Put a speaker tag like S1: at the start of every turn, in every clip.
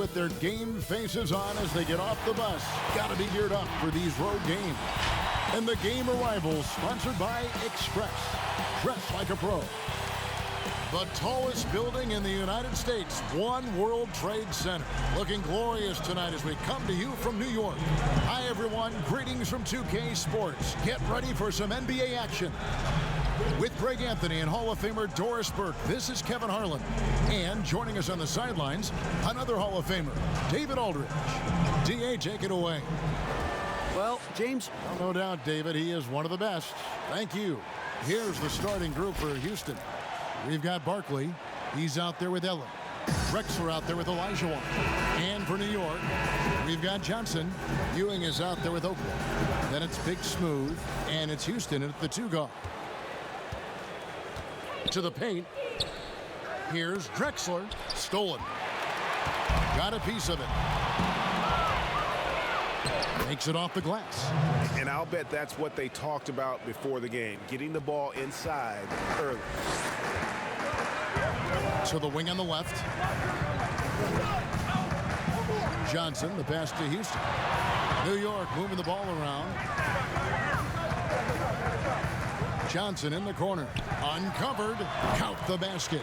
S1: with their game faces on as they get off the bus. Got to be geared up for these road games. And the game arrivals sponsored by Express. Dress like a pro. The tallest building in the United States, One World Trade Center. Looking glorious tonight as we come to you from New York. Hi, everyone. Greetings from 2K Sports. Get ready for some NBA action. With Greg Anthony and Hall of Famer Doris Burke, this is Kevin Harlan. And joining us on the sidelines, another Hall of Famer, David Aldridge. D.A., take it away.
S2: Well, James.
S1: No doubt, David, he is one of the best. Thank you. Here's the starting group for Houston. We've got Barkley. He's out there with Ellen. Drexler out there with Olajuwon. And for New York, we've got Johnson. Ewing is out there with Oakland. Then it's Big Smooth, and it's Houston at the 2 guard. To the paint. Here's Drexler. Stolen. Got a piece of it. Makes it off the glass.
S3: And I'll bet that's what they talked about before the game, getting the ball inside early.
S1: To the wing on the left. Johnson, the pass to Houston. New York moving the ball around. Johnson in the corner. Uncovered. Count the basket.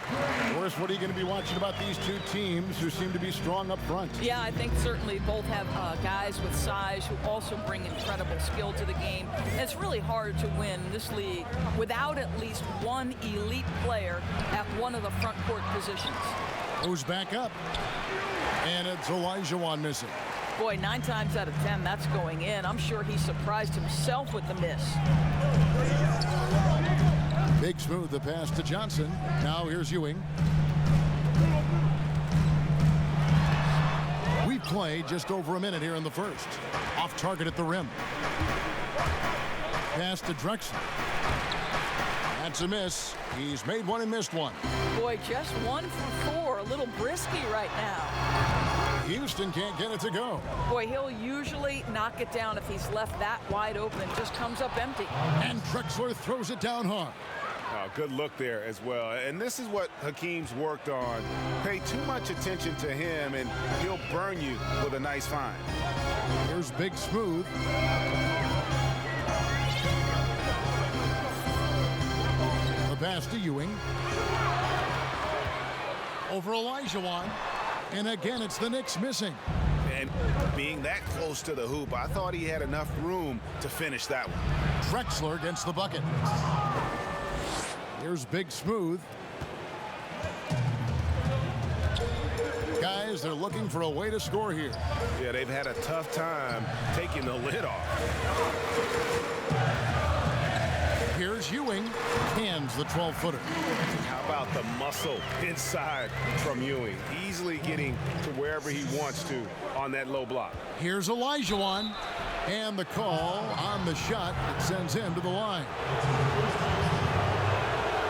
S1: Doris, what are you going to be watching about these two teams who seem to be strong up front?
S4: Yeah, I think certainly both have guys with size who also bring incredible skill to the game. And it's really hard to win this league without at least one elite player at one of the front court positions.
S1: Goes back up. And it's Olajuwon missing.
S4: Boy, 9 times out of 10, that's going in. I'm sure he surprised himself with the miss.
S1: Big Smooth, the pass to Johnson. Now here's Ewing. We play just over a minute here in the first. Off target at the rim. Pass to Drexler. That's a miss. He's made one and missed one.
S4: Boy, just 1 for 4. A little brisky right now.
S1: Houston can't get it to go.
S4: Boy, he'll usually knock it down if he's left that wide open. Just comes up empty.
S1: And Drexler throws it down hard.
S3: Good look there as well. And this is what Hakeem's worked on. Pay too much attention to him, and he'll burn you with a nice find.
S1: Here's Big Smooth. The pass to Ewing. Over Olajuwon. And again, it's the Knicks missing.
S3: And being that close to the hoop, I thought he had enough room to finish that one.
S1: Drexler against the bucket. Here's Big Smooth. Guys, they're looking for a way to score here.
S3: Yeah, they've had a tough time taking the lid off.
S1: Here's Ewing. Cans the 12-footer.
S3: How about the muscle inside from Ewing? Easily getting to wherever he wants to on that low block.
S1: Here's Olajuwon. And the call on the shot that sends him to the line.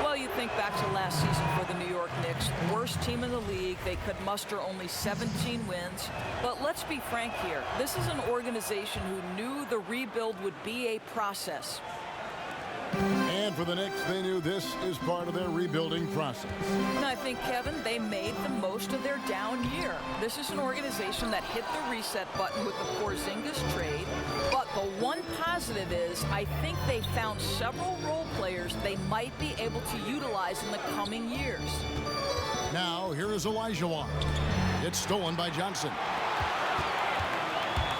S4: Well, you think back to last season for the New York Knicks. Worst team in the league. They could muster only 17 wins. But let's be frank here. This is an organization who knew the rebuild would be a process.
S1: And for the Knicks, they knew this is part of their rebuilding process.
S4: And I think, Kevin, they made the most of their down year. This is an organization that hit the reset button with the Porzingis trade. But the one positive is I think they found several role players they might be able to utilize in the coming years.
S1: Now, here is Olajuwon. It's stolen by Johnson.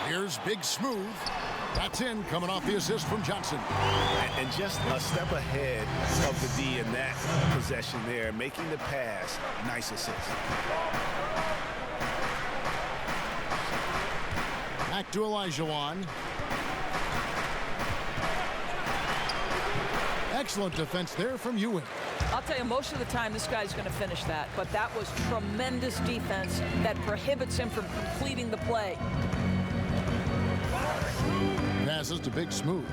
S1: Here's Big Smooth. That's in, coming off the assist from Johnson.
S3: And just a step ahead of the D in that possession there, making the pass. Nice assist.
S1: Back to Olajuwon. Excellent defense there from Ewing.
S4: I'll tell you, most of the time this guy's going to finish that, but that was tremendous defense that prohibits him from completing the play.
S1: Passes to Big Smooth.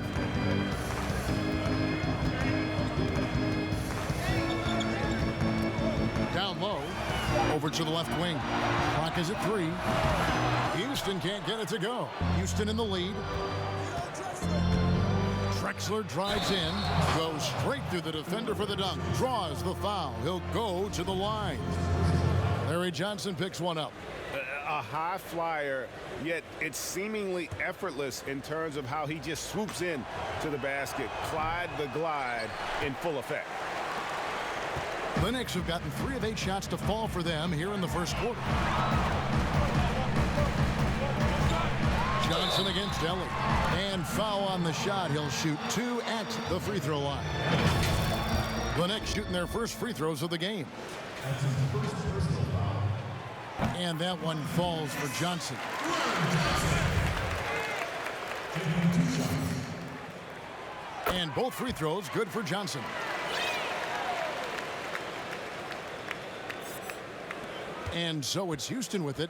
S1: Down low. Over to the left wing. Clock is at 3. Houston can't get it to go. Houston in the lead. Drexler drives in. Goes straight through the defender for the dunk. Draws the foul. He'll go to the line. Larry Johnson picks one up.
S3: a high flyer, yet it's seemingly effortless in terms of how he just swoops in to the basket. Clyde the glide in full effect.
S1: The Knicks have gotten 3 of 8 shots to fall for them here in the first quarter. Johnson against Ellie. And foul on the shot. He'll shoot 2 at the free throw line. The Knicks shooting their first free throws of the game. And that one falls for Johnson. And both free throws good for Johnson. And so it's Houston with it.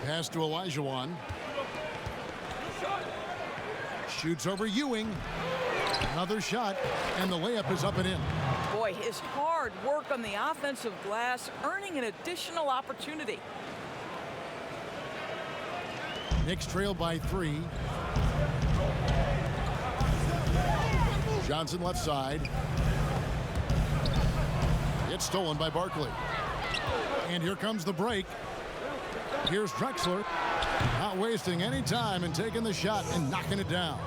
S1: Pass to Olajuwon. Shoots over Ewing. Another shot, and the layup is up and in.
S4: Boy, his hard work on the offensive glass, earning an additional opportunity.
S1: Knicks trail by 3. Johnson left side. It's stolen by Barkley. And here comes the break. Here's Drexler. Not wasting any time and taking the shot and knocking it down.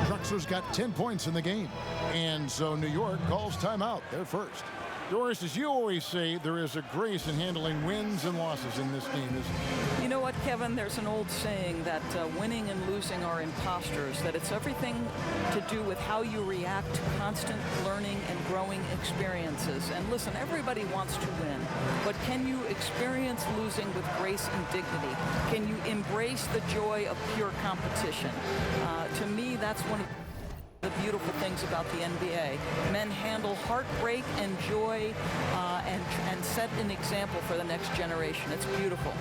S1: Drexler's got 10 points in the game. And so New York calls timeout. They're first. Doris, as you always say, there is a grace in handling wins and losses in this game, isn't there?
S4: You know what, Kevin? There's an old saying that winning and losing are imposters, that it's everything to do with how you react to constant learning and growing experiences. And listen, everybody wants to win, but can you experience losing with grace and dignity? Can you embrace the joy of pure competition? To me, that's one of the beautiful things about the NBA. Men handle heartbreak and joy and set an example for the next generation. It's beautiful.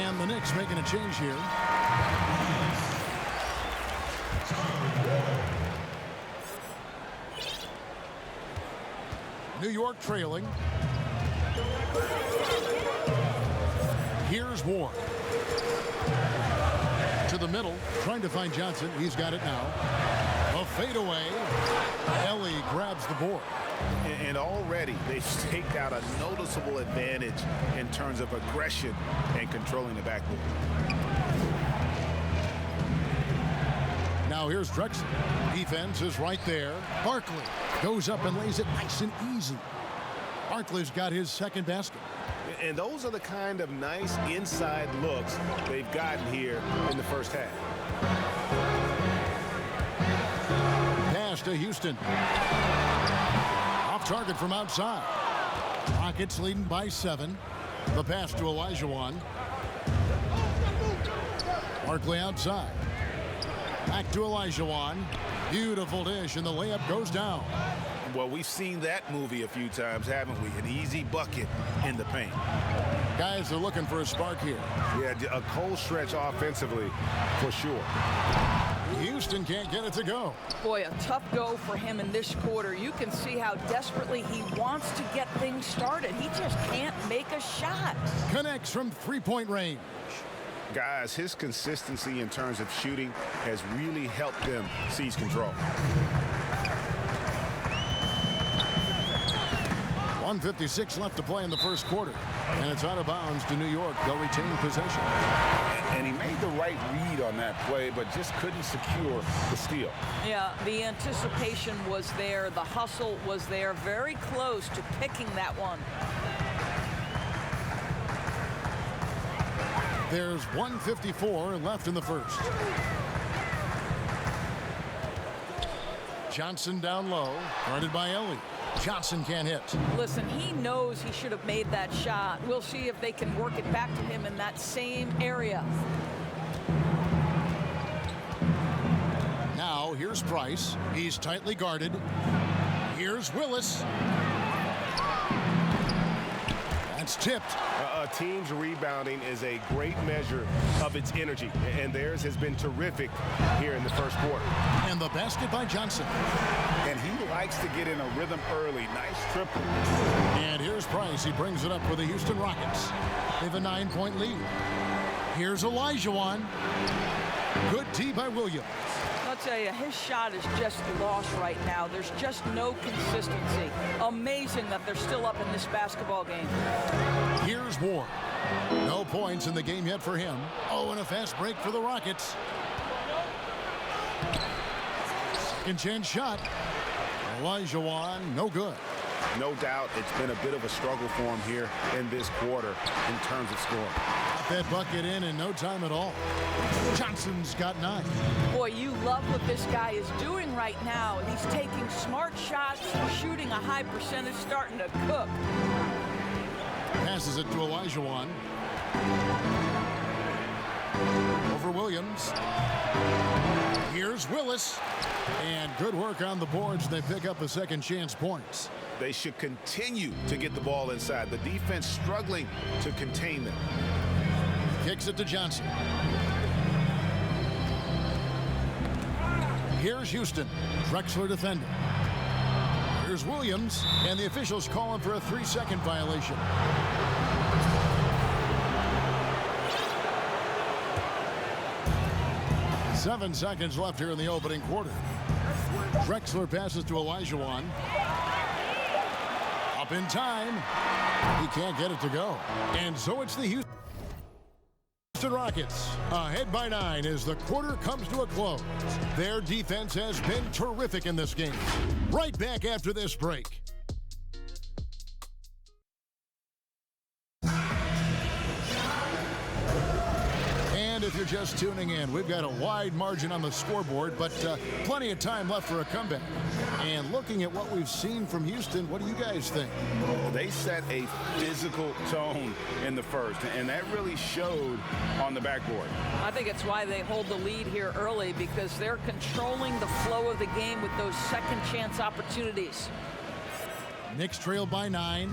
S1: And the Knicks making a change here. New York trailing. Here's Ward. To the middle, trying to find Johnson. He's got it now. A fadeaway. Ellie grabs the board.
S3: And already they've staked out a noticeable advantage in terms of aggression and controlling the backcourt.
S1: Now here's Drexler. Defense is right there. Barkley goes up and lays it nice and easy. Barkley's got his second basket.
S3: And those are the kind of nice inside looks they've gotten here in the first half.
S1: Pass to Houston. Off target from outside. Rockets leading by 7. The pass to Olajuwon. Barkley outside. Back to Olajuwon. Beautiful dish, and the layup goes down.
S3: Well, we've seen that movie a few times, haven't we? An easy bucket in the paint.
S1: Guys are looking for a spark here.
S3: Yeah, a cold stretch offensively, for sure.
S1: Houston can't get it to go.
S4: Boy, a tough go for him in this quarter. You can see how desperately he wants to get things started. He just can't make a shot.
S1: Connects from three-point range.
S3: Guys, his consistency in terms of shooting has really helped them seize control.
S1: 1:56 left to play in the first quarter. And it's out of bounds to New York. They'll retain possession.
S3: And he made the right read on that play, but just couldn't secure the steal.
S4: Yeah, the anticipation was there. The hustle was there. Very close to picking that one.
S1: There's 1:54 left in the first. Johnson down low, guarded by Ellie. Johnson can't hit.
S4: Listen, he knows he should have made that shot. We'll see if they can work it back to him in that same area.
S1: Now, here's Price. He's tightly guarded. Here's Willis. That's tipped.
S3: A team's rebounding is a great measure of its energy, and theirs has been terrific here in the first quarter.
S1: And the basket by Johnson.
S3: And he likes to get in a rhythm early. Nice triple.
S1: And here's Price. He brings it up for the Houston Rockets. They have a 9-point lead. Here's Olajuwon. Good tee by Williams.
S4: Now, tell you, his shot is just lost right now. There's just no consistency. Amazing that they're still up in this basketball game.
S1: Here's Ward. No points in the game yet for him. Oh, and a fast break for the Rockets. Second chance shot. Olajuwon, no good.
S3: No doubt it's been a bit of a struggle for him here in this quarter in terms of scoring.
S1: Got that bucket in no time at all. Johnson's got 9.
S4: Boy, you love what this guy is doing right now. He's taking smart shots, shooting a high percentage, starting to cook.
S1: Passes it to Olajuwon. Over Williams. Here's Willis. And good work on the boards. They pick up a second chance points.
S3: They should continue to get the ball inside. The defense struggling to contain them.
S1: Kicks it to Johnson. Here's Houston. Drexler defending. Here's Williams. And the officials calling for a 3-second violation. Seven seconds left here in the opening quarter. Drexler passes to Olajuwon. Up in time. He can't get it to go. And so it's the Houston Rockets ahead by 9 as the quarter comes to a close. Their defense has been terrific in this game. Right back after this break. And if you're just tuning in, we've got a wide margin on the scoreboard, but plenty of time left for a comeback. And looking at what we've seen from Houston, what do you guys think?
S3: They set a physical tone in the first, and that really showed on the backboard.
S4: I think it's why they hold the lead here early, because they're controlling the flow of the game with those second chance opportunities.
S1: Knicks trail by 9.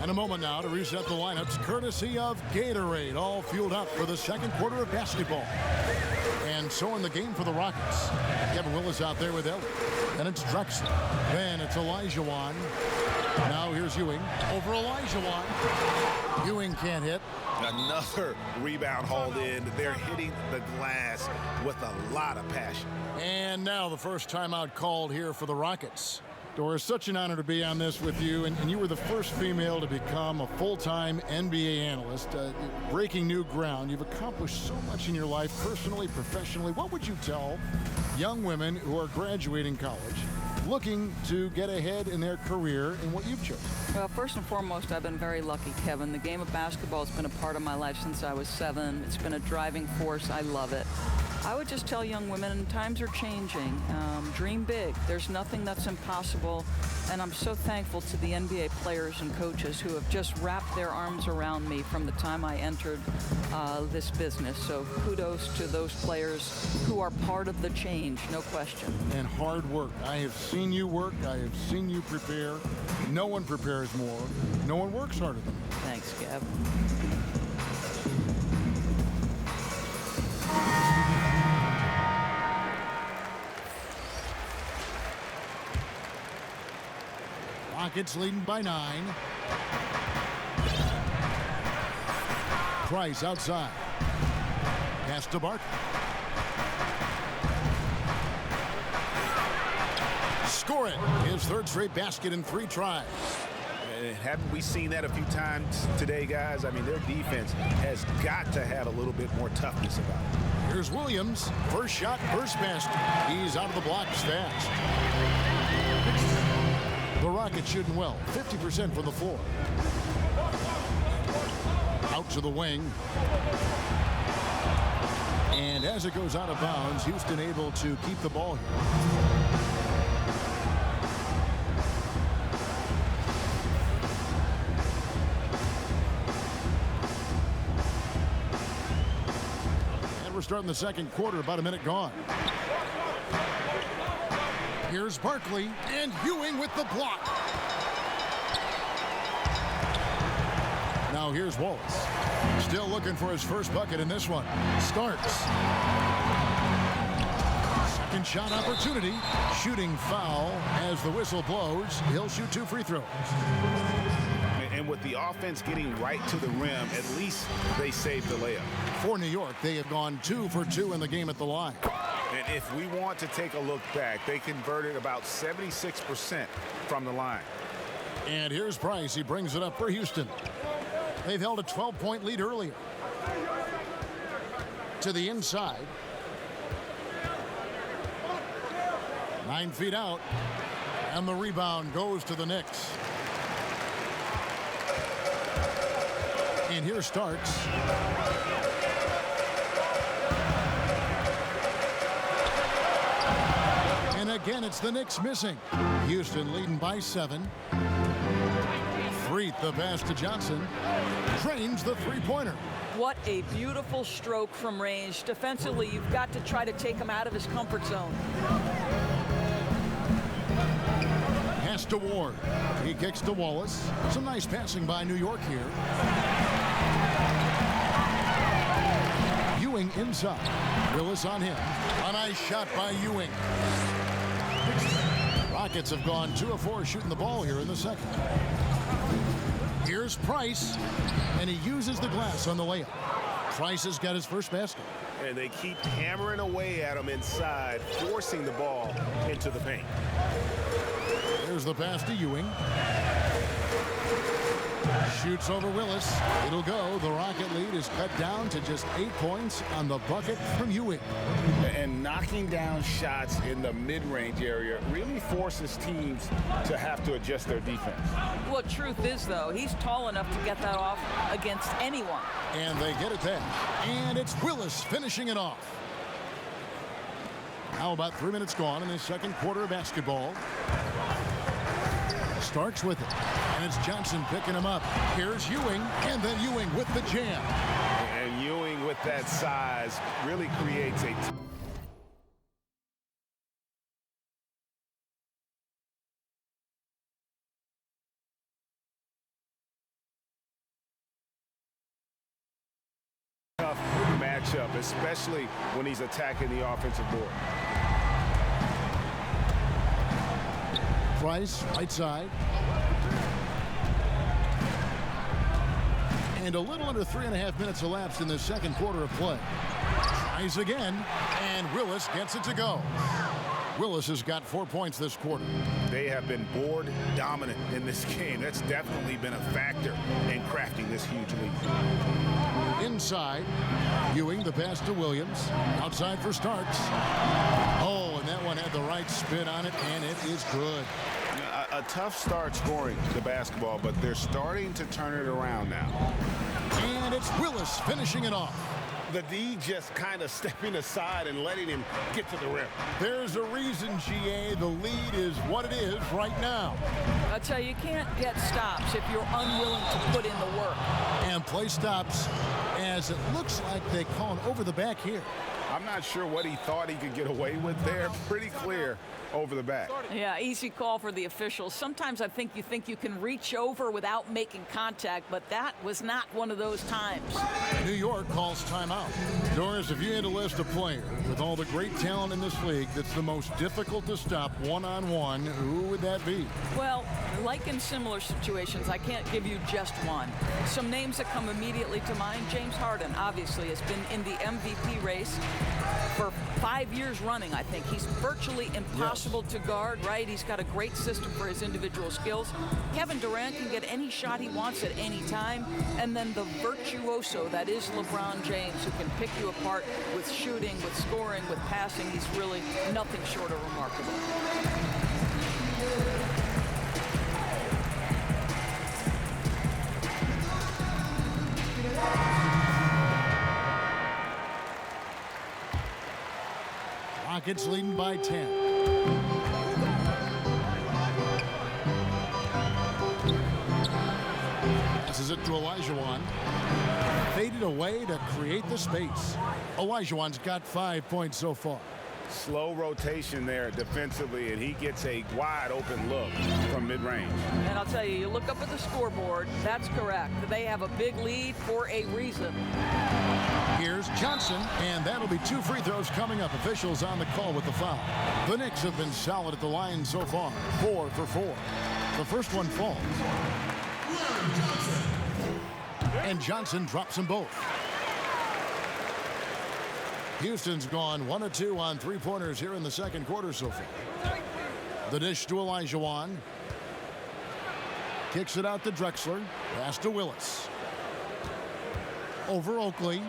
S1: And a moment now to reset the lineups, courtesy of Gatorade, all fueled up for the second quarter of basketball. And so in the game for the Rockets, Kevin Willis out there with Ewing. Then it's Drexler. Then it's Olajuwon. Now here's Ewing over Olajuwon. Ewing can't hit.
S3: Another rebound hauled in. They're hitting the glass with a lot of passion.
S1: And now the first timeout called here for the Rockets. Doris, such an honor to be on this with you, and you were the first female to become a full-time NBA analyst, breaking new ground. You've accomplished so much in your life, personally, professionally. What would you tell young women who are graduating college, looking to get ahead in their career in what you've chosen?
S4: Well, first and foremost, I've been very lucky, Kevin. The game of basketball has been a part of my life since I was 7. It's been a driving force. I love it. I would just tell young women, times are changing. Dream big. There's nothing that's impossible. And I'm so thankful to the NBA players and coaches who have just wrapped their arms around me from the time I entered this business. So kudos to those players who are part of the change, no question.
S1: And hard work. I have seen you work. I have seen you prepare. No one prepares more. No one works harder than you.
S4: Thanks, Kev.
S1: Rockets leading by 9. Price outside. Pass to Barkley. Score it. His third straight basket in 3 tries.
S3: And haven't we seen that a few times today, guys? I mean, their defense has got to have a little bit more toughness about it.
S1: Here's Williams. First shot, first basket. He's out of the blocks fast. The Rockets shooting well, 50% from the floor. Out to the wing. And as it goes out of bounds, Houston able to keep the ball here. And we're starting the second quarter, about a minute gone. Here's Barkley, and Ewing with the block. Now here's Wallace. Still looking for his first bucket in this one. Starts. Second shot opportunity. Shooting foul as the whistle blows. He'll shoot 2 free throws.
S3: And with the offense getting right to the rim, at least they saved the layup.
S1: For New York, they have gone 2 for 2 in the game at the line.
S3: And if we want to take a look back, they converted about 76% from the line.
S1: And here's Price. He brings it up for Houston. They've held a 12-point lead earlier. To the inside. 9 feet out. And the rebound goes to the Knicks. And here starts. And again, it's the Knicks missing. Houston leading by 7. Freet, the pass to Johnson. Drains the three-pointer.
S4: What a beautiful stroke from range. Defensively, you've got to try to take him out of his comfort zone.
S1: Pass to Ward. He kicks to Wallace. Some nice passing by New York here. Ewing inside. Willis on him. A nice shot by Ewing. Rockets have gone 2 of 4 shooting the ball here in the second. Here's Price, and he uses the glass on the layup. Price has got his first basket.
S3: And they keep hammering away at him inside, forcing the ball into the paint.
S1: There's the pass to Ewing. Shoots over Willis. It'll go. The Rocket lead is cut down to just 8 points on the bucket from Ewing.
S3: And knocking down shots in the mid-range area really forces teams to have to adjust their defense.
S4: Well, truth is, though, he's tall enough to get that off against anyone.
S1: And they get it back. And it's Willis finishing it off. Now about 3 minutes gone in the second quarter of basketball. Starks with it. And it's Johnson picking him up. Here's Ewing. And then Ewing with the jam.
S3: And Ewing with that size really creates a tough matchup, especially when he's attacking the offensive board.
S1: Price, right side. And a little under 3.5 minutes elapsed in the second quarter of play. Tries again, and Willis gets it to go. Willis has got 4 points this quarter.
S3: They have been board dominant in this game. That's definitely been a factor in crafting this huge lead.
S1: Inside, Ewing, the pass to Williams. Outside for Starks. Oh, and that one had the right spin on it, and it is good.
S3: A tough start scoring the basketball, but they're starting to turn it around now.
S1: And it's Willis finishing it off.
S3: The D just kind of stepping aside and letting him get to the rim.
S1: There's a reason, GA, the lead is what it is right now.
S4: I tell you, you can't get stops if you're unwilling to put in the work.
S1: And play stops as it looks like they call it over the back here.
S3: I'm not sure what he thought he could get away with there. Pretty clear over the back.
S4: Yeah, easy call for the officials. Sometimes I think you can reach over without making contact, but that was not one of those times.
S1: New York calls timeout. Doris, if you had to list a player with all the great talent in this league that's the most difficult to stop one-on-one, who would that be?
S4: Well, like in similar situations, I can't give you just one. Some names that come immediately to mind, James Harden, obviously, has been in the MVP race for 5 years running, I think. He's virtually impossible to guard, right? He's got a great system for his individual skills. Kevin Durant can get any shot he wants at any time. And then the virtuoso that is LeBron James, who can pick you apart with shooting, with scoring, with passing. He's really nothing short of remarkable.
S1: Rockets leading by 10. Passes it to Olajuwon. Faded away to create the space. Olajuwon's got 5 points so far.
S3: Slow rotation there defensively, and he gets a wide open look from mid-range.
S4: And I'll tell you, you look up at the scoreboard, that's correct. They have a big lead for a reason.
S1: Here's Johnson, and that'll be 2 free throws coming up. Officials on the call with the foul. The Knicks have been solid at the line so far, 4 for 4. The first one falls. And Johnson drops them both. Houston's gone 1 of 2 on three-pointers here in the second quarter so far. The dish to Olajuwon. Kicks it out to Drexler. Pass to Willis. Over Oakley.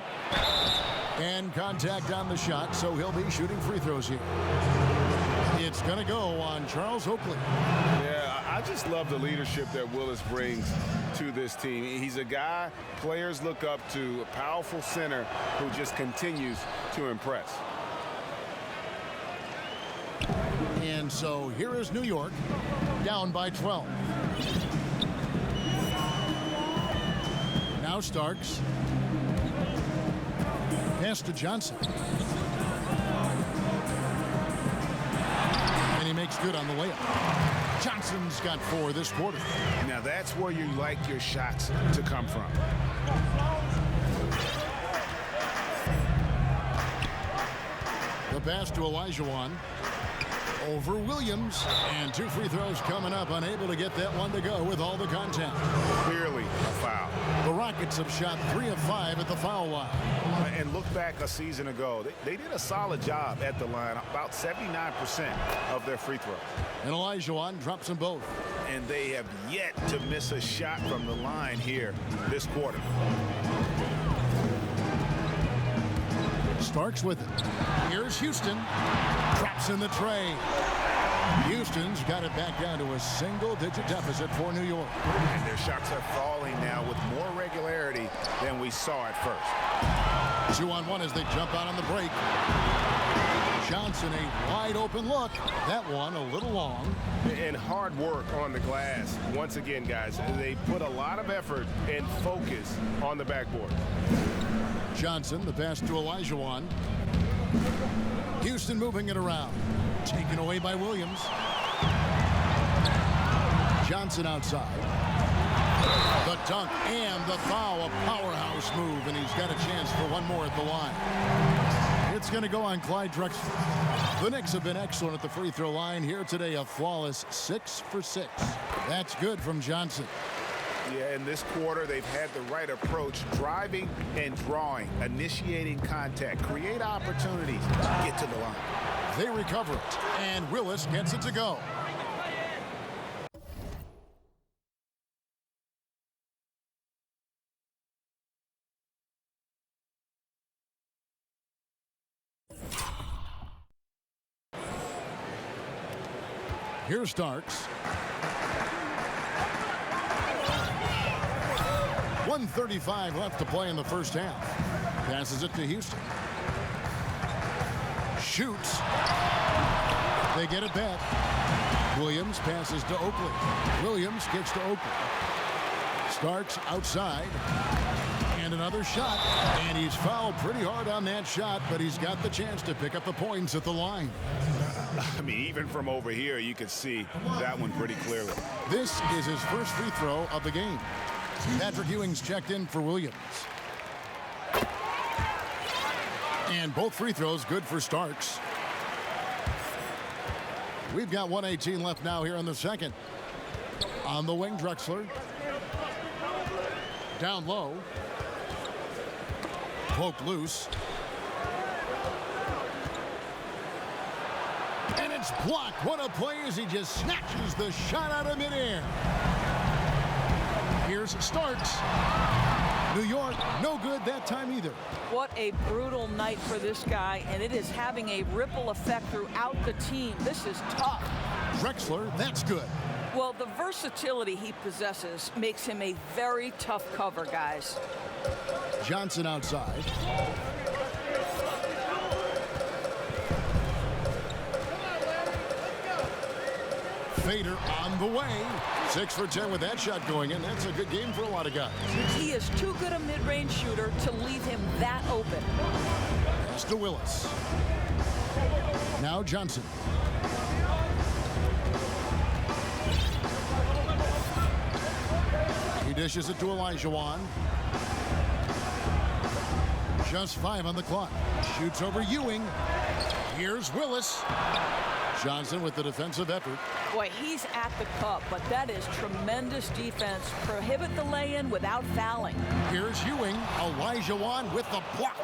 S1: And contact on the shot, so he'll be shooting free throws here. It's going to go on Charles Oakley.
S3: Yeah, I just love the leadership that Willis brings to this team. He's a guy players look up to, a powerful center who just continues to impress.
S1: And so here is New York, down by 12. Now Starks. Pass to Johnson. And he makes good on the layup. Johnson's got 4 this quarter.
S3: Now that's where you like your shots to come from.
S1: The pass to Olajuwon. Over Williams. And 2 free throws coming up. Unable to get that one to go with all the contact.
S3: Clearly a foul.
S1: The Rockets have shot 3 of 5 at the foul line.
S3: And look back a season ago. They did a solid job at the line. About 79% of their free throws.
S1: And Olajuwon drops them both.
S3: And they have yet to miss a shot from the line here this quarter.
S1: Starks with it. Here's Houston. Drops in the tray. Houston's got it back down to a single-digit deficit for New York.
S3: And their shots are falling now with more regularity than we saw at first.
S1: 2-on-1 as they jump out on the break. Johnson, a wide-open look. That one a little long.
S3: And hard work on the glass. Once again, guys, they put a lot of effort and focus on the backboard.
S1: Johnson, the pass to Olajuwon. Houston moving it around. Taken away by Williams. Johnson outside. The dunk and the foul, a powerhouse move, and he's got a chance for one more at the line. It's going to go on Clyde Drexler. The Knicks have been excellent at the free throw line here today, a flawless 6 for 6. That's good from Johnson.
S3: Yeah, in this quarter, they've had the right approach, driving and drawing, initiating contact, create opportunities, get to the line.
S1: They recover it, and Willis gets it to go. Here's Starks. 1:35 left to play in the first half. Passes it to Houston. Shoots. They get it back. Williams passes to Oakley. Williams kicks to Oakley. Starks outside. And another shot. And he's fouled pretty hard on that shot, but he's got the chance to pick up the points at the line.
S3: I mean, even from over here, you could see that one pretty clearly.
S1: This is his first free throw of the game. Patrick Ewing's checked in for Williams. And both free throws good for Starks. We've got 1:18 left now here in the second. On the wing, Drexler. Down low. Poked loose. And it's blocked. What a play as he just snatches the shot out of midair. Here's Starks. New York, no good that time either.
S4: What a brutal night for this guy, and it is having a ripple effect throughout the team. This is tough.
S1: Drexler, that's good.
S4: Well, the versatility he possesses makes him a very tough cover, guys.
S1: Johnson outside. Fader on the way. 6 for 10 with that shot going in. That's a good game for a lot of guys.
S4: He is too good a mid-range shooter to leave him that open.
S1: Pass to Willis. Now Johnson. He dishes it to Olajuwon. Just 5 on the clock. Shoots over Ewing. Here's Willis. Johnson with the defensive effort.
S4: Boy, he's at the cup, but that is tremendous defense. Prohibit the lay-in without fouling.
S1: Here's Ewing. Olajuwon with the block.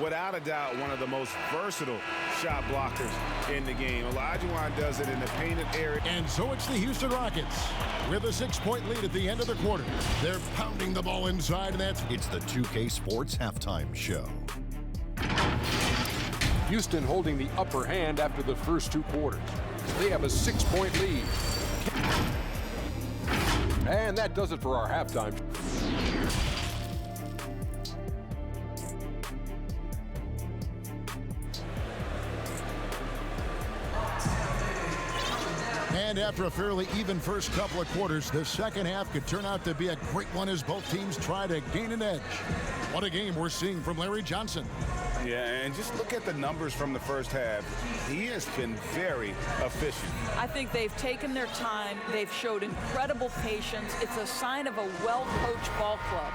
S3: without a doubt, one of the most versatile shot blockers in the game. Olajuwon does it in the painted area.
S1: And so it's the Houston Rockets with a 6-point lead at the end of the quarter. They're pounding the ball inside, and that's...
S5: It's the 2K Sports Halftime Show.
S6: Houston holding the upper hand after the first 2 quarters. They have a 6-point lead. And that does it for our halftime.
S1: And after a fairly even first couple of quarters, the second half could turn out to be a great one as both teams try to gain an edge. What a game we're seeing from Larry Johnson.
S3: Yeah, and just look at the numbers from the first half. He has been very efficient.
S4: I think they've taken their time. They've showed incredible patience. It's a sign of a well-coached ball club.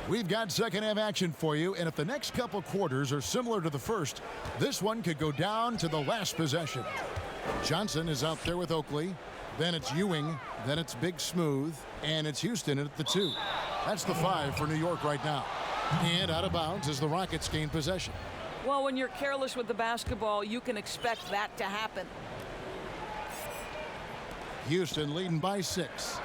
S1: We've got second half action for you, and if the next couple quarters are similar to the first, this one could go down to the last possession. Johnson is out there with Oakley. Then it's Ewing. Then it's Big Smooth. And it's Houston at the 2. That's the 5 for New York right now. And out of bounds as the Rockets gain possession.
S4: Well, when you're careless with the basketball, you can expect that to happen.
S1: Houston leading by 6.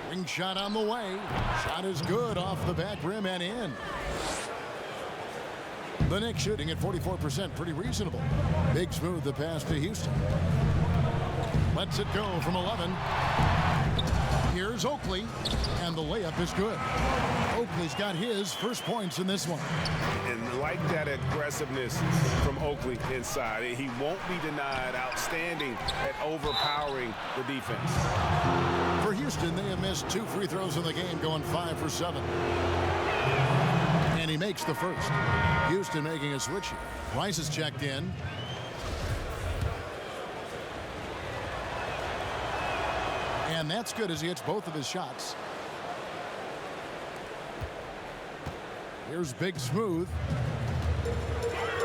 S1: Ring shot on the way. Shot is good off the back rim and in. The Knicks shooting at 44%, pretty reasonable. Big Smooth the pass to Houston. Lets it go from 11. Here's Oakley, and the layup is good. Oakley's got his first points in this one.
S3: And like that aggressiveness from Oakley inside, he won't be denied. Outstanding at overpowering the defense.
S1: For Houston, they have missed 2 free throws in the game, going 5 for 7. And he makes the first. Houston making a switch here. Rice is checked in. And that's good as he hits both of his shots. Here's Big Smooth.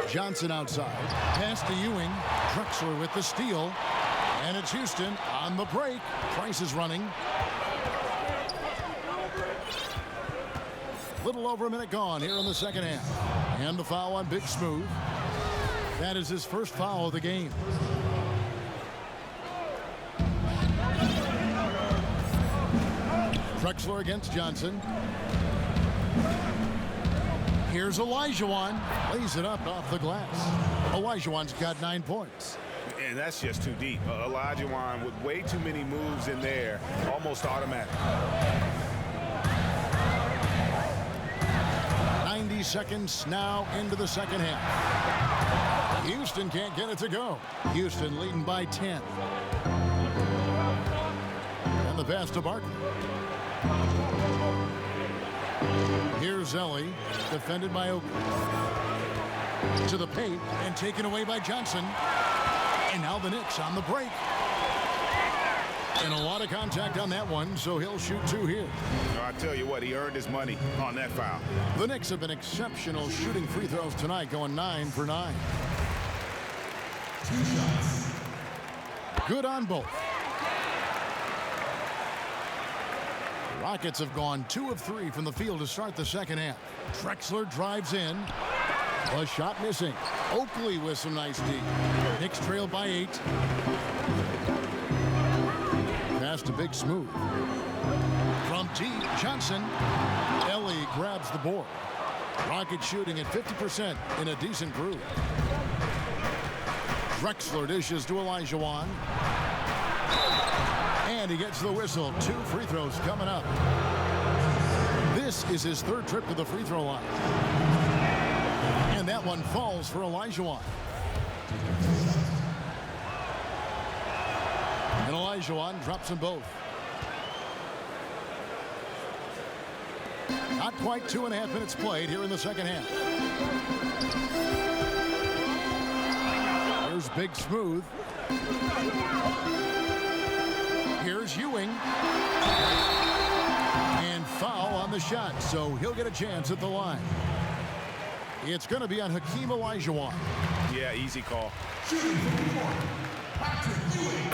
S1: Johnson outside. Pass to Ewing. Drexler with the steal. And it's Houston on the break. Price is running. Little over a minute gone here in the second half. And the foul on Big Smooth. That is his first foul of the game. Drexler against Johnson. Here's Olajuwon. Lays it up off the glass. Olajuwon's got 9 points.
S3: And that's just too deep. Olajuwon with way too many moves in there. Almost automatic.
S1: 90 seconds now into the second half. Houston can't get it to go. Houston leading by 10. And the pass to Barton. Here's Ellie, defended by Oakley. To the paint and taken away by Johnson. And now the Knicks on the break. And a lot of contact on that one, so he'll shoot 2 here.
S3: I tell you what, he earned his money on that foul.
S1: The Knicks have been exceptional shooting free throws tonight, going 9 for 9.
S5: 2 shots.
S1: Good on both. The Rockets have gone 2 of 3 from the field to start the second half. Drexler drives in. A shot missing. Oakley with some nice D. Knicks trail by 8. Pass to Big Smooth. From deep, Johnson. Ellie grabs the board. Rockets shooting at 50% in a decent groove. Drexler dishes to Olajuwon. And he gets the whistle. 2 free throws coming up. This is his 3rd trip to the free throw line. And that one falls for Olajuwon. And Olajuwon drops them both. Not quite 2.5 minutes played here in the second half. Here's Big Smooth. Here's Ewing. And foul on the shot, so he'll get a chance at the line. It's going to be on Hakeem Olajuwon.
S3: Yeah, easy call.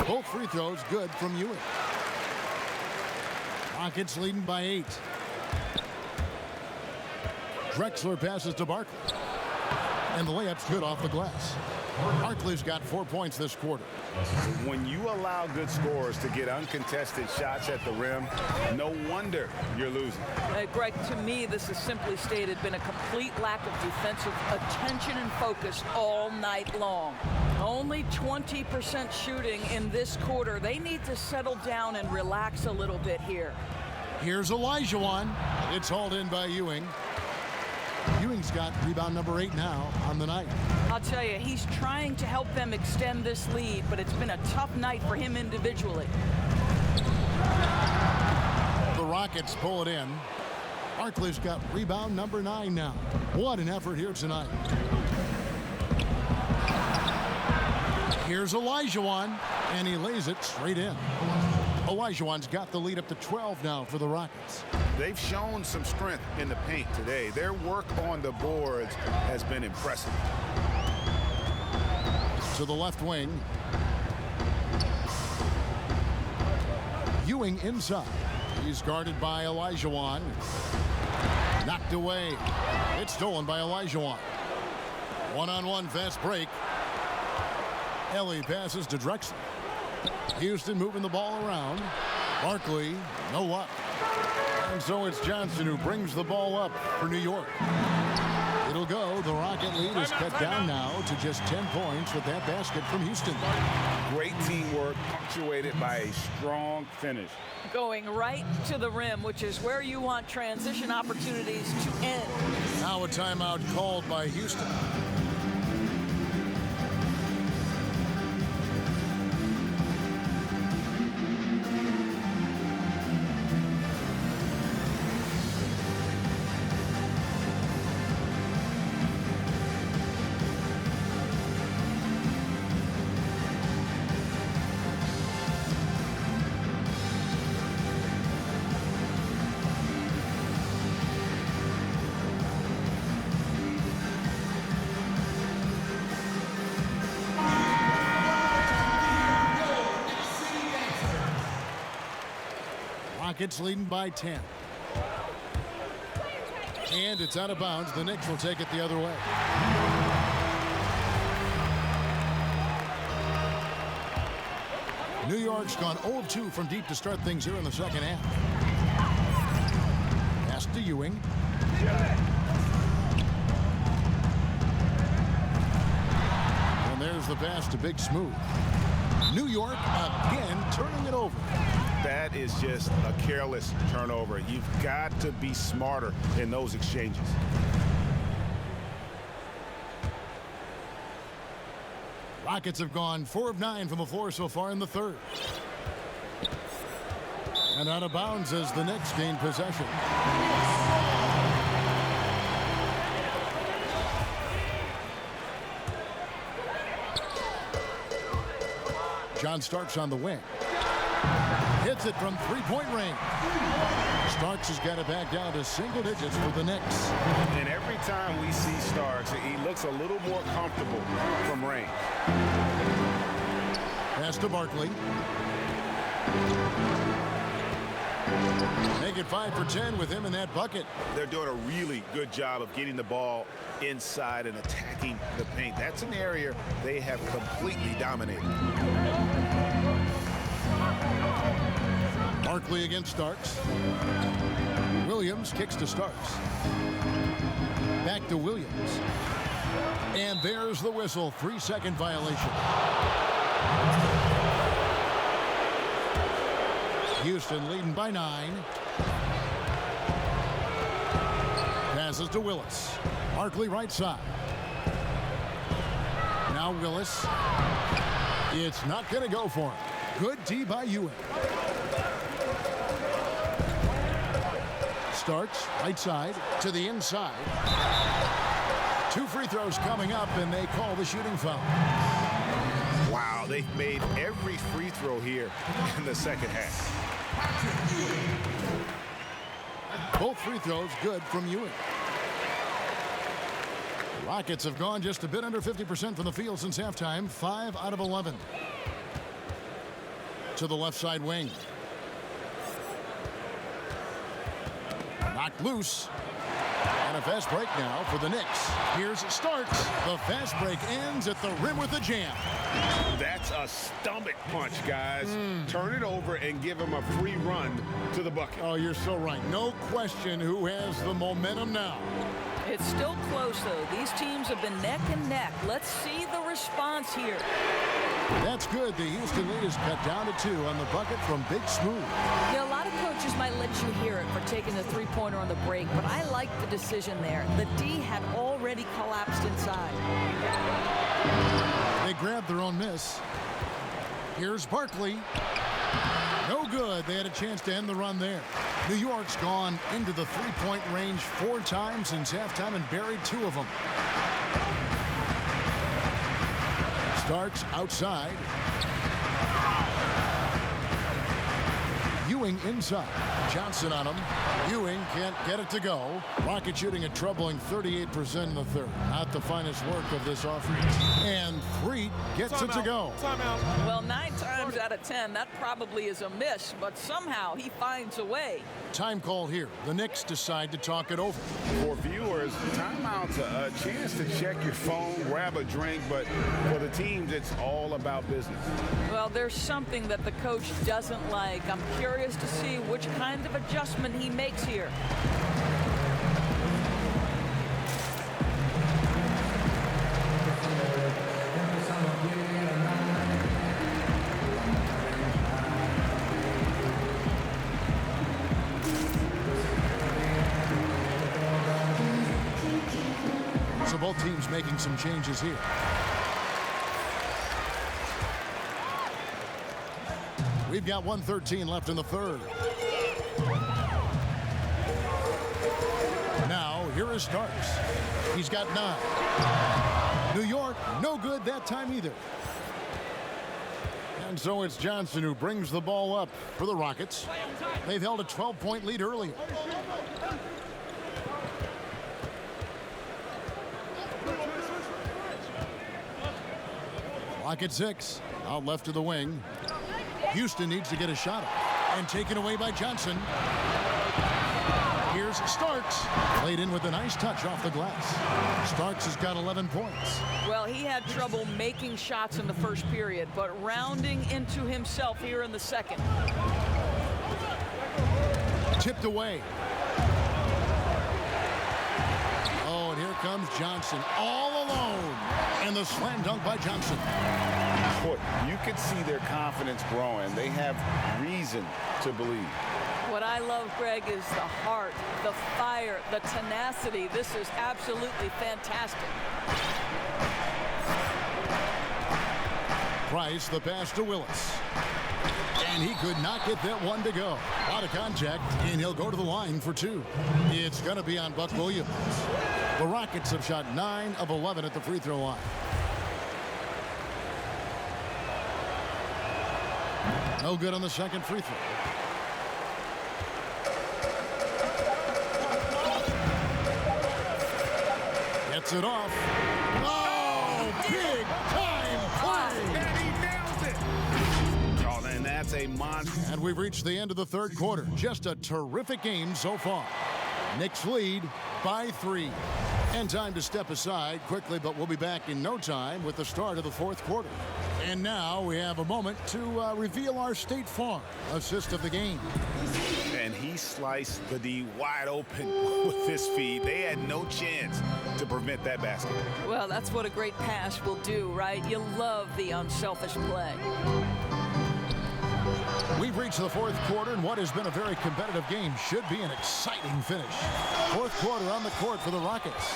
S1: Both free throws good from Ewing. Rockets leading by 8. Drexler passes to Barkley. And the layup's good off the glass. Barkley's got 4 points this quarter.
S3: When you allow good scorers to get uncontested shots at the rim, no wonder you're losing.
S4: Greg, to me, this is simply stated been a complete lack of defensive attention and focus all night long. Only 20% shooting in this quarter. They need to settle down and relax a little bit here.
S1: Here's Olajuwon. It's hauled in by Ewing. Ewing's got rebound number 8 now on the night.
S4: I'll tell you, he's trying to help them extend this lead, but it's been a tough night for him individually.
S1: The Rockets pull it in. Barkley's got rebound number 9 now. What an effort here tonight. Here's Olajuwon, and he lays it straight in. Olajuwon's got the lead up to 12 now for the Rockets.
S3: They've shown some strength in the paint today. Their work on the boards has been impressive.
S1: To the left wing. Ewing inside. He's guarded by Olajuwon. Knocked away. It's stolen by Olajuwon. One-on-one fast break. Ellie passes to Drexler. Houston moving the ball around. Barkley, no luck. And so it's Johnson who brings the ball up for New York. It'll go. The Rocket lead is cut down now to just 10 points with that basket from Houston.
S3: Great teamwork punctuated by a strong finish.
S4: Going right to the rim, which is where you want transition opportunities to end.
S1: Now a timeout called by Houston. Rockets leading by 10. And it's out of bounds. The Knicks will take it the other way. New York's gone 0-2 from deep to start things here in the second half. Pass to Ewing. And there's the pass to Big Smooth. New York again turning it over.
S3: That is just a careless turnover. You've got to be smarter in those exchanges.
S1: Rockets have gone 4 of 9 from the floor so far in the third. And out of bounds as the Knicks gain possession. John Starks on the wing. Hits it from three-point range. Starks has got it back down to single digits for the Knicks.
S3: And every time we see Starks, he looks a little more comfortable from range.
S1: Pass to Barkley. Make it 5 for 10 with him in that bucket.
S3: They're doing a really good job of getting the ball inside and attacking the paint. That's an area they have completely dominated.
S1: Barkley against Starks. Williams kicks to Starks. Back to Williams. And there's the whistle. 3-second violation. Houston leading by 9. Passes to Willis. Barkley right side. Now Willis. It's not going to go for him. Good D by Ewing. Starks right side to the inside. 2 free throws coming up, and they call the shooting foul.
S3: Wow, they've made every free throw here in the second half.
S1: Both free throws good from Ewing. Rockets have gone just a bit under 50% from the field since halftime. 5 out of 11. To the left side wing. Knocked loose. And a fast break now for the Knicks. Here's Starks. The fast break ends at the rim with a jam.
S3: That's a stomach punch, guys. Turn it over and give him a free run to the bucket.
S1: Oh, you're so right. No question who has the momentum now.
S4: It's still close, though. These teams have been neck and neck. Let's see the response here.
S1: That's good. The Houston lead is cut down to 2 on the bucket from Big Smooth.
S4: You know, a lot of coaches might let you hear it for taking the three-pointer on the break, but I like the decision there. The D had already collapsed inside.
S1: They grabbed their own miss. Here's Barkley. No good. They had a chance to end the run there. New York's gone into the three-point range 4 times since halftime and buried 2 of them. Starks outside. Ewing inside. Johnson on him. Ewing can't get it to go. Rocket shooting a troubling 38% in the third. Not the finest work of this offense. And Freet gets it to go.
S4: Well, 9 times out of 10, that probably is a miss, but somehow he finds a way.
S1: Time call here. The Knicks decide to talk it over.
S3: For viewers, timeout's a chance to check your phone, grab a drink, but for the teams, it's all about business.
S4: Well, there's something that the coach doesn't like. I'm curious to see which kind of adjustment he makes here.
S1: So both teams making some changes here. We've got 1:13 left in the third. Now, here is Starks. He's got 9. New York, no good that time either. And so it's Johnson who brings the ball up for the Rockets. They've held a 12-point lead earlier. Clock at 6. Out left to the wing. Houston needs to get a shot up. And taken away by Johnson. Here's Starks. Played in with a nice touch off the glass. Starks has got 11 points.
S4: Well, he had trouble making shots in the first period, but rounding into himself here in the second.
S1: Tipped away. Oh, and here comes Johnson all alone. And the slam dunk by Johnson.
S3: Boy, you could see their confidence growing. They have reason to believe.
S4: What I love, Greg, is the heart, the fire, the tenacity. This is absolutely fantastic.
S1: Price, the pass to Willis. And he could not get that one to go. Out of contact, and he'll go to the line for 2. It's going to be on Buck Williams. The Rockets have shot 9 of 11 at the free throw line. No good on the second free throw. Gets it off. Oh, big time play!
S3: And he nails it! Oh, and that's a monster.
S1: And we've reached the end of the third quarter. Just a terrific game so far. Knicks lead by 3. And time to step aside quickly, but we'll be back in no time with the start of the fourth quarter. And now we have a moment to reveal our State Farm assist of the game.
S3: And he sliced the D wide open with his feet. They had no chance to prevent that basket.
S4: Well, that's what a great pass will do, right? You love the unselfish play.
S1: We've reached the fourth quarter, and what has been a very competitive game should be an exciting finish. Fourth quarter on the court for the Rockets.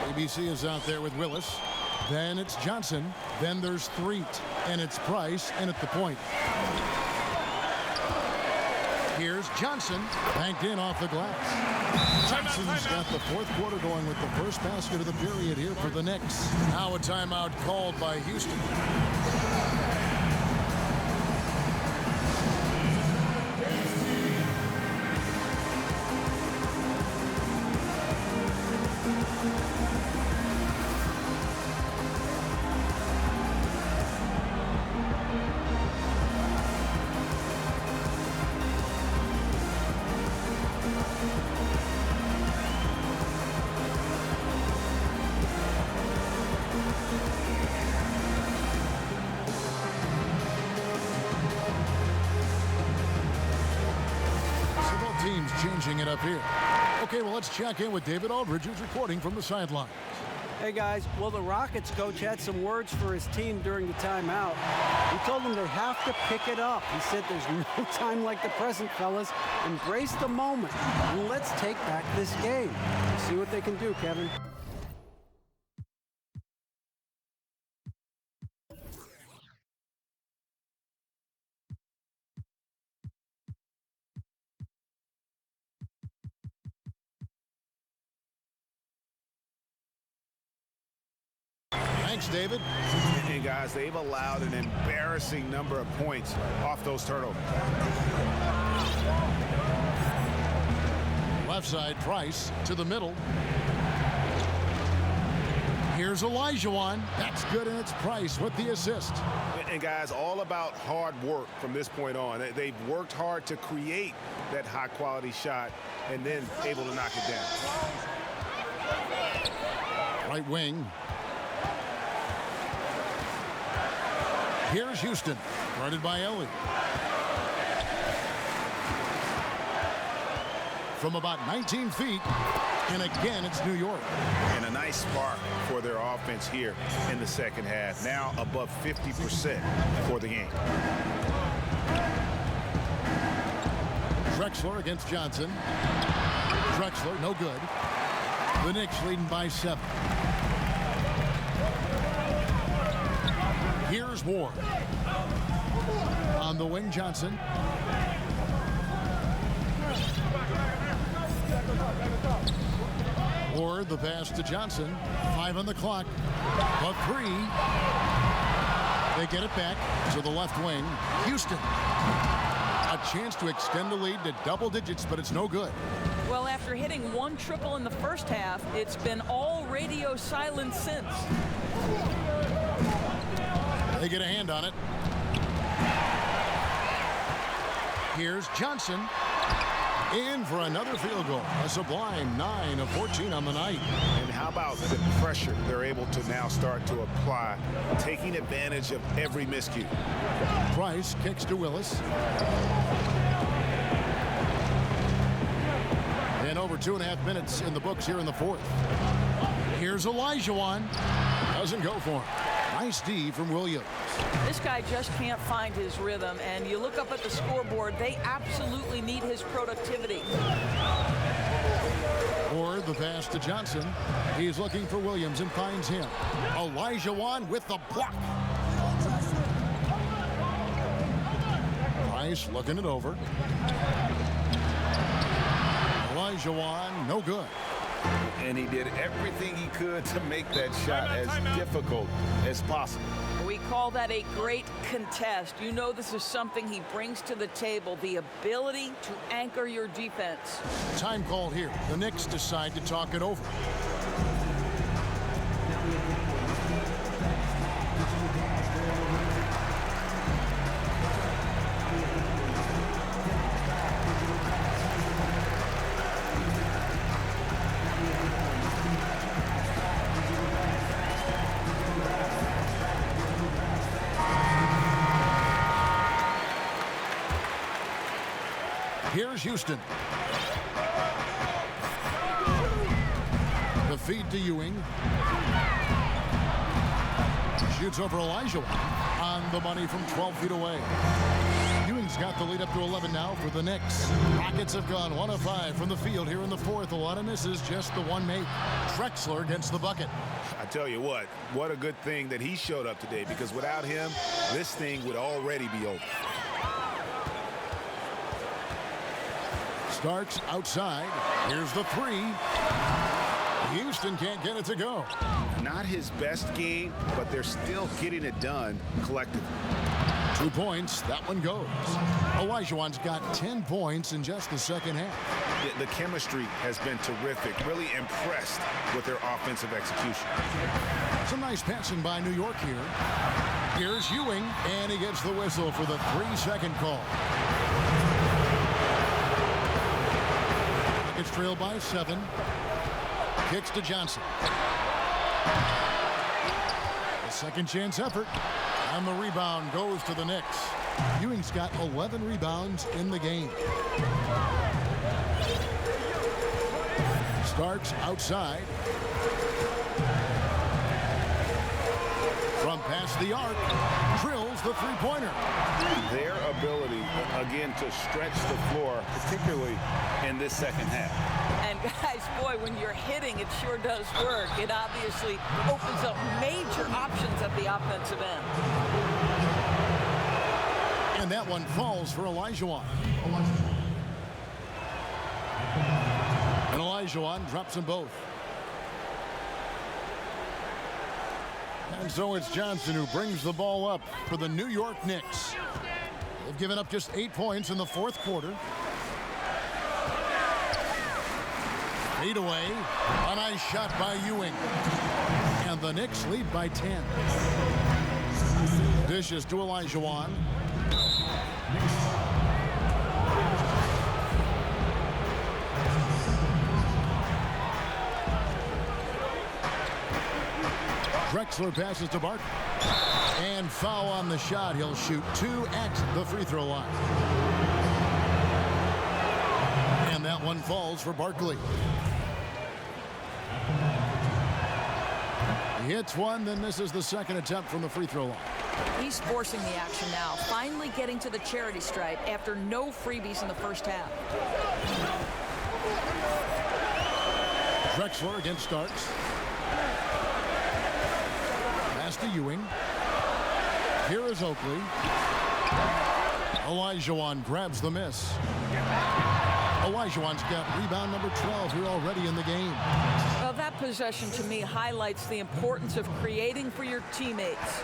S1: ABC is out there with Willis. Then it's Johnson. Then there's Threet. And it's Price. And at the point. Here's Johnson. Banked in off the glass. Johnson's got the fourth quarter going with the first basket of the period here for the Knicks. Now a timeout called by Houston. changing it up here. Okay, well, let's check in with David Aldridge, who's reporting from the sideline.
S2: Hey, guys. Well, the Rockets coach had some words for his team during the timeout. He told them they have to pick it up. He said there's no time like the present, fellas. Embrace the moment, and let's take back this game. See what they can do, Kevin.
S1: Thanks, David.
S3: And guys, they've allowed an embarrassing number of points off those turnovers.
S1: Left side, Price to the middle. Here's Olajuwon. That's good, and it's Price with the assist.
S3: And guys, all about hard work from this point on. They've worked hard to create that high-quality shot and then able to knock it down.
S1: Right wing. Here's Houston, guarded by Ewing. From about 19 feet, and again, it's New York.
S3: And a nice spark for their offense here in the second half. Now above 50% for the game.
S1: Drexler against Johnson. Drexler, no good. The Knicks leading by 7. Here's Ward. On the wing, Johnson. Ward, the pass to Johnson. 5 on the clock. A 3. They get it back to the left wing. Houston. A chance to extend the lead to double digits, but it's no good.
S4: Well, after hitting 1 triple in the first half, it's been all radio silence since.
S1: They get a hand on it. Here's Johnson. In for another field goal. A sublime 9 of 14 on the night.
S3: And how about the pressure they're able to now start to apply, taking advantage of every miscue.
S1: Price kicks to Willis. And over 2.5 minutes in the books here in the fourth. Here's Olajuwon. Doesn't go for him. Nice D from Williams.
S4: This guy just can't find his rhythm, and you look up at the scoreboard, they absolutely need his productivity.
S1: Or the pass to Johnson. He's looking for Williams and finds him. Olajuwon with the block. Price looking it over. Olajuwon, no good.
S3: And he did everything he could to make that shot as difficult as possible.
S4: We call that a great contest. You know this is something he brings to the table, the ability to anchor your defense.
S1: Time called here. The Knicks decide to talk it over. Here's Houston. The feed to Ewing. Shoots over Olajuwon on the money from 12 feet away. Ewing's got the lead up to 11 now for the Knicks. Rockets have gone 1 of 5 from the field here in the fourth. A lot of misses, just the one make. Drexler against the bucket.
S3: I tell you what a good thing that he showed up today, because without him, this thing would already be over.
S1: Starks outside. Here's the 3. Houston can't get it to go.
S3: Not his best game, but they're still getting it done collectively.
S1: 2 points. That one goes. Olajuwon's got 10 points in just the second half.
S3: The chemistry has been terrific. Really impressed with their offensive execution.
S1: Some nice passing by New York here. Here's Ewing, and he gets the whistle for the 3-second call. It's trailed by 7. Kicks to Johnson. A second chance effort. And the rebound goes to the Knicks. Ewing's got 11 rebounds in the game. Starks outside. From past the arc, drills the three-pointer.
S3: Their ability, again, to stretch the floor, particularly in this second half.
S4: And guys, boy, when you're hitting, it sure does work. It obviously opens up major options at the offensive end.
S1: And that one falls for Olajuwon. And Olajuwon drops them both. And so it's Johnson who brings the ball up for the New York Knicks. They've given up just 8 points in the fourth quarter. Fade away. A nice shot by Ewing. And the Knicks lead by 10. Dishes to Olajuwon. Drexler passes to Barton. And foul on the shot. He'll shoot 2 at the free throw line. And that one falls for Barkley. He hits one, then misses the second attempt from the free throw line.
S4: He's forcing the action now, finally getting to the charity stripe after no freebies in the first half.
S1: Drexler against Starks. Pass to Ewing. Here is Oakley. Olajuwon grabs the miss. Olajuwon's got rebound number 12 here already in the game.
S4: Well, that possession to me highlights the importance of creating for your teammates.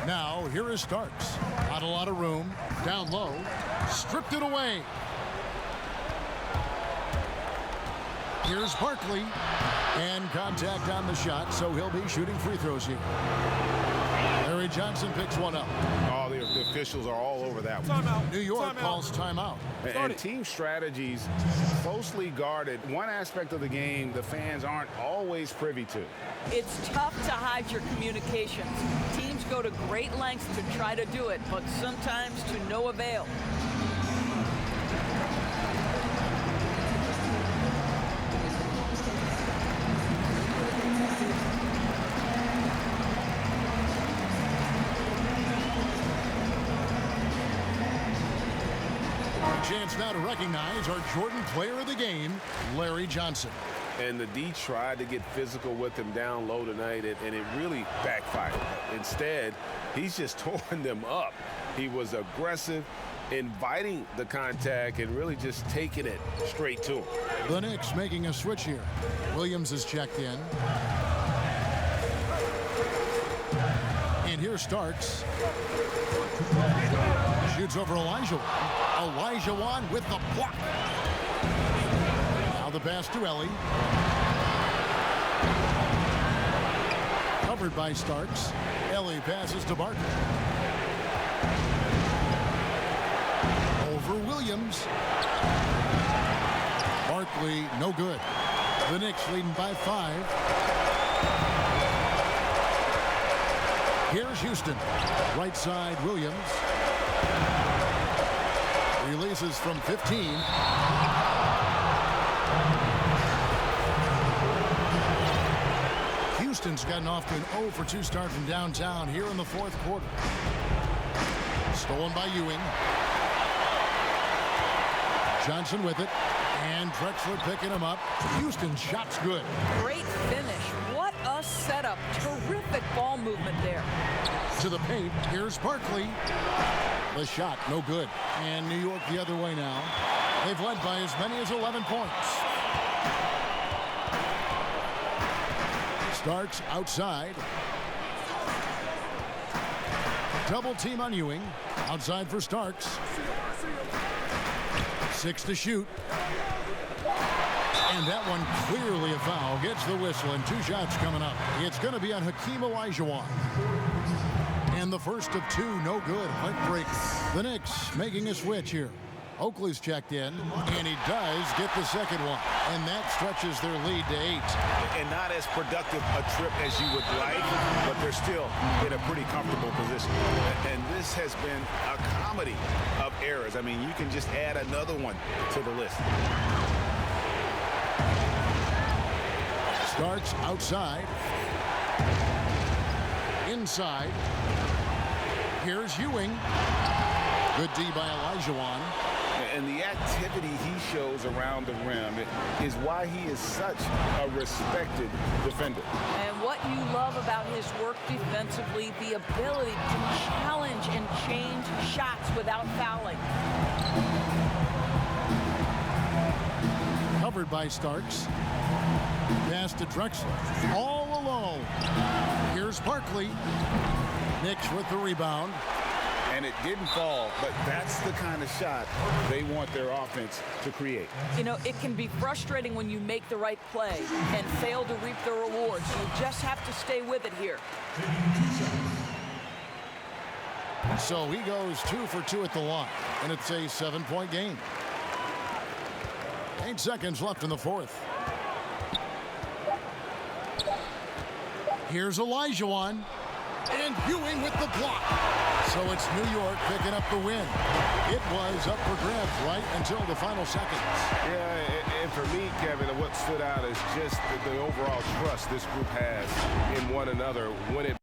S1: Now, here is Starks. Not a lot of room. Down low. Stripped it away. Here's Barkley. And contact on the shot, so he'll be shooting free throws here. Larry Johnson picks one up.
S3: Oh, the officials are all over that one.
S1: New York calls timeout.
S3: And team strategies closely guarded. One aspect of the game the fans aren't always privy to.
S4: It's tough to hide your communications. Teams go to great lengths to try to do it, but sometimes to no avail.
S1: Chance now to recognize our Jordan player of the game, Larry Johnson.
S3: And the D tried to get physical with him down low tonight, and it really backfired. Instead, he's just torn them up. He was aggressive, inviting the contact, and really just taking it straight to him.
S1: The Knicks making a switch here. Williams is checked in. And here's Starks. Shoots over Olajuwon. Olajuwon with the block. Now the pass to Ellie. Covered by Starks. Ellie passes to Barton. Over Williams. Barkley, no good. The Knicks leading by 5. Here's Houston. Right side, Williams. Releases from 15. Houston's gotten off to an 0 for 2 start from downtown here in the fourth quarter. Stolen by Ewing. Johnson with it. And Drexler picking him up. Houston's shot's good.
S4: Great finish. What a setup. Terrific ball movement there.
S1: To the paint. Here's Barkley. The shot, no good. And New York the other way now. They've led by as many as 11 points. Starks outside. Double team on Ewing. Outside for Starks. 6 to shoot. And that one clearly a foul. Gets the whistle and 2 shots coming up. It's going to be on Hakeem Olajuwon. And the first of 2, no good. Point break. The Knicks making a switch here. Oakley's checked in, and he does get the second one. And that stretches their lead to 8.
S3: And not as productive a trip as you would like, but they're still in a pretty comfortable position. And this has been a comedy of errors. I mean, you can just add another one to the list.
S1: Starts outside. Inside. Here's Ewing. Good D by Olajuwon.
S3: And the activity he shows around the rim is why he is such a respected defender.
S4: And what you love about his work defensively, the ability to challenge and change shots without fouling.
S1: Covered by Starks. Pass to Drexler. All alone. Here's Barkley. Knicks with the rebound.
S3: And it didn't fall, but that's the kind of shot they want their offense to create.
S4: You know, it can be frustrating when you make the right play and fail to reap the rewards. You just have to stay with it here.
S1: So he goes 2 for 2 at the line, and it's a 7-point game. 8 seconds left in the fourth. Here's Olajuwon. And Ewing with the block. So it's New York picking up the win. It was up for grabs right until the final seconds.
S3: Yeah, and for me, Kevin, what stood out is just the overall trust this group has in one another when it